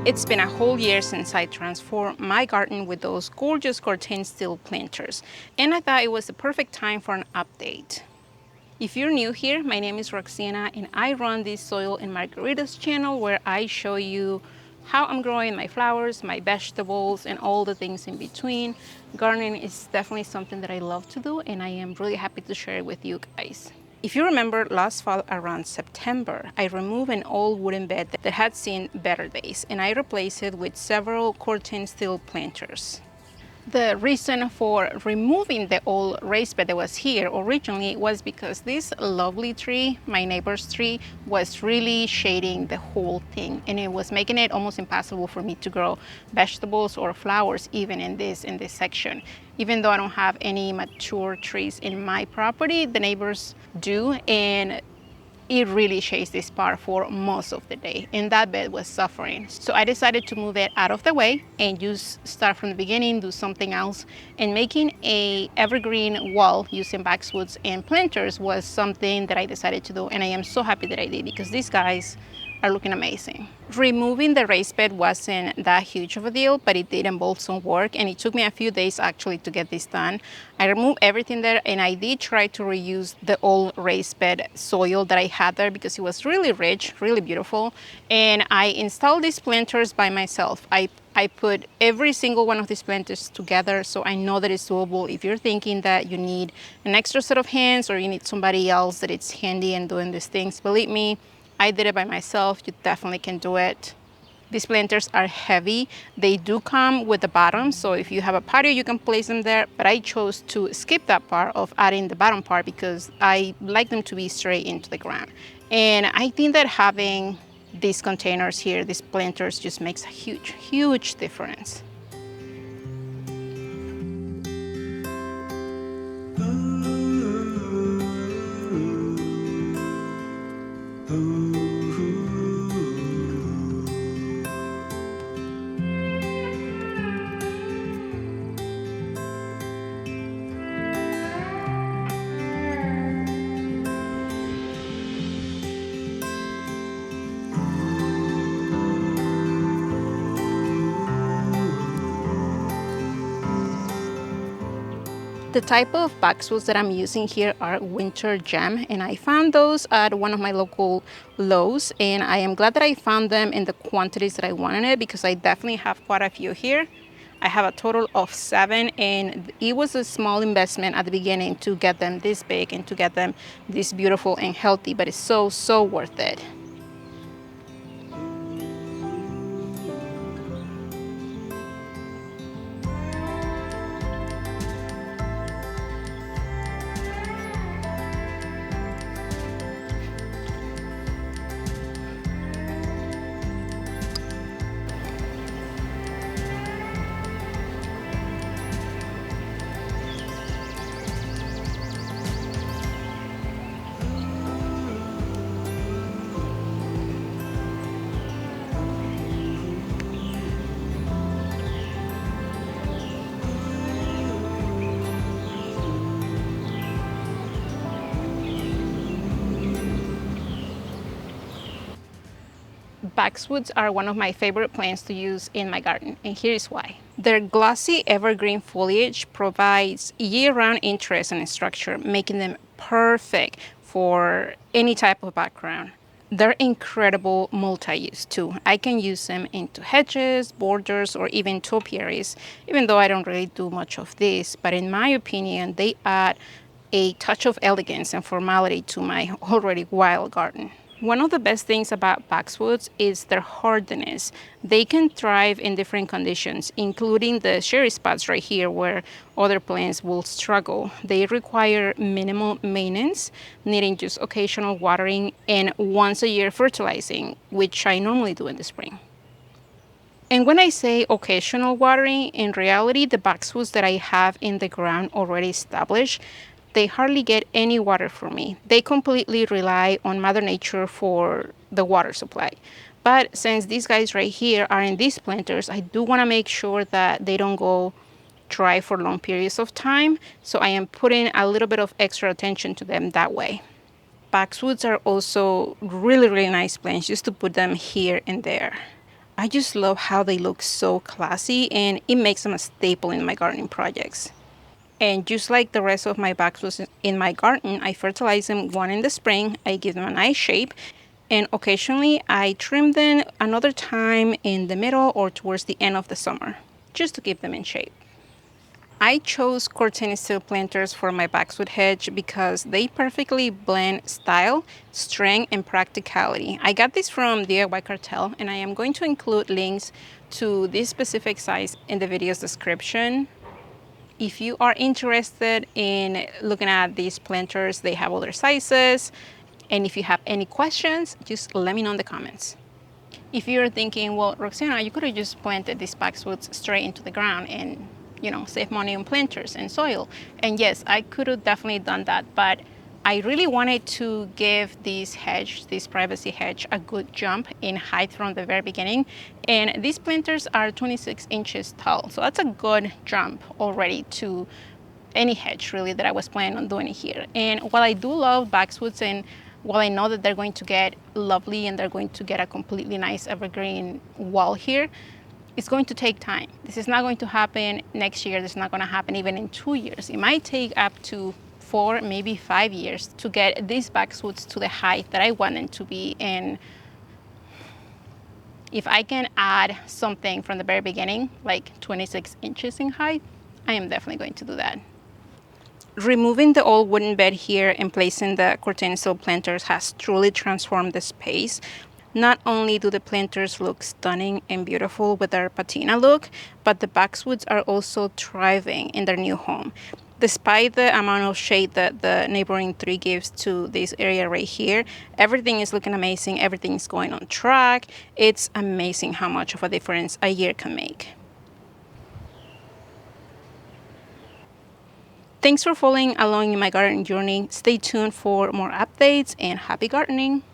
It's been a whole year since I transformed my garden with those gorgeous Corten steel planters, and I thought it was the perfect time for an update. If you're new here, my name is Roxana and I run this Soil and Margaritas channel where I show you how I'm growing my flowers, my vegetables, and all the things in between. Gardening is definitely something that I love to do, and I am really happy to share it with you guys. If you remember last fall around September, I removed an old wooden bed that had seen better days, and I replaced it with several Corten steel planters. The reason for removing the old raised bed that was here originally was because this lovely tree, my neighbor's tree, was really shading the whole thing, and it was making it almost impossible for me to grow vegetables or flowers even in this section. Even though I don't have any mature trees in my property, the neighbors do, and it really shades this part for most of the day, and that bed was suffering. So I decided to move it out of the way and just start from the beginning, do something else. And making a evergreen wall using boxwoods and planters was something that I decided to do, and I am so happy that I did because these guys are looking amazing. Removing the raised bed wasn't that huge of a deal, but it did involve some work, and it took me a few days actually to get this done. I removed everything there, and I did try to reuse the old raised bed soil that I had there because it was really rich, really beautiful. And I installed these planters by myself. I put every single one of these planters together, so I know that it's doable. If you're thinking that you need an extra set of hands or you need somebody else that it's handy and doing these things, believe me, I did it by myself. You definitely can do it. These planters are heavy. They do come with the bottom, so if you have a patio, you can place them there, but I chose to skip that part of adding the bottom part because I like them to be straight into the ground. And I think that having these containers here, these planters, just makes a huge, huge difference. The type of boxwoods that I'm using here are winter gem, and I found those at one of my local Lowe's, and I am glad that I found them in the quantities that I wanted it because I definitely have quite a few here. I have a total of 7, and it was a small investment at the beginning to get them this big and to get them this beautiful and healthy, but it's so worth it. Boxwoods are one of my favorite plants to use in my garden, and here's why. Their glossy evergreen foliage provides year-round interest and structure, making them perfect for any type of background. They're incredible multi-use too. I can use them into hedges, borders, or even topiaries, even though I don't really do much of this, but in my opinion, they add a touch of elegance and formality to my already wild garden. One of the best things about boxwoods is their hardiness. They can thrive in different conditions, including the shady spots right here where other plants will struggle. They require minimal maintenance, needing just occasional watering and once a year fertilizing, which I normally do in the spring. And when I say occasional watering, in reality, the boxwoods that I have in the ground already established, they hardly get any water from me. They completely rely on Mother Nature for the water supply. But since these guys right here are in these planters, I do want to make sure that they don't go dry for long periods of time. So I am putting a little bit of extra attention to them that way. Boxwoods are also really nice plants just to put them here and there. I just love how they look so classy, and it makes them a staple in my gardening projects. And just like the rest of my boxwoods in my garden, I fertilize them one in the spring, I give them a nice shape, and occasionally I trim them another time in the middle or towards the end of the summer, just to keep them in shape. I chose Corten steel planters for my boxwood hedge because they perfectly blend style, strength, and practicality. I got this from DIY Cartel, and I am going to include links to this specific size in the video's description. If you are interested in looking at these planters, they have other sizes. And if you have any questions, just let me know in the comments. If you're thinking, well, Roxana, you could have just planted these boxwoods straight into the ground and, save money on planters and soil. And yes, I could have definitely done that, but I really wanted to give this privacy hedge, a good jump in height from the very beginning. And these planters are 26 inches tall, so that's a good jump already to any hedge really that I was planning on doing it here. And while I do love boxwoods, and while I know that they're going to get lovely and they're going to get a completely nice evergreen wall here, it's going to take time. This is not going to happen next year. This is not going to happen even in 2 years. It might take up to 4, maybe 5 years to get these boxwoods to the height that I want them to be. And if I can add something from the very beginning, like 26 inches in height, I am definitely going to do that. Removing the old wooden bed here and placing the Corten steel planters has truly transformed the space. Not only do the planters look stunning and beautiful with their patina look, but the boxwoods are also thriving in their new home. Despite the amount of shade that the neighboring tree gives to this area right here, everything is looking amazing. Everything is going on track. It's amazing how much of a difference a year can make. Thanks for following along in my gardening journey. Stay tuned for more updates, and happy gardening!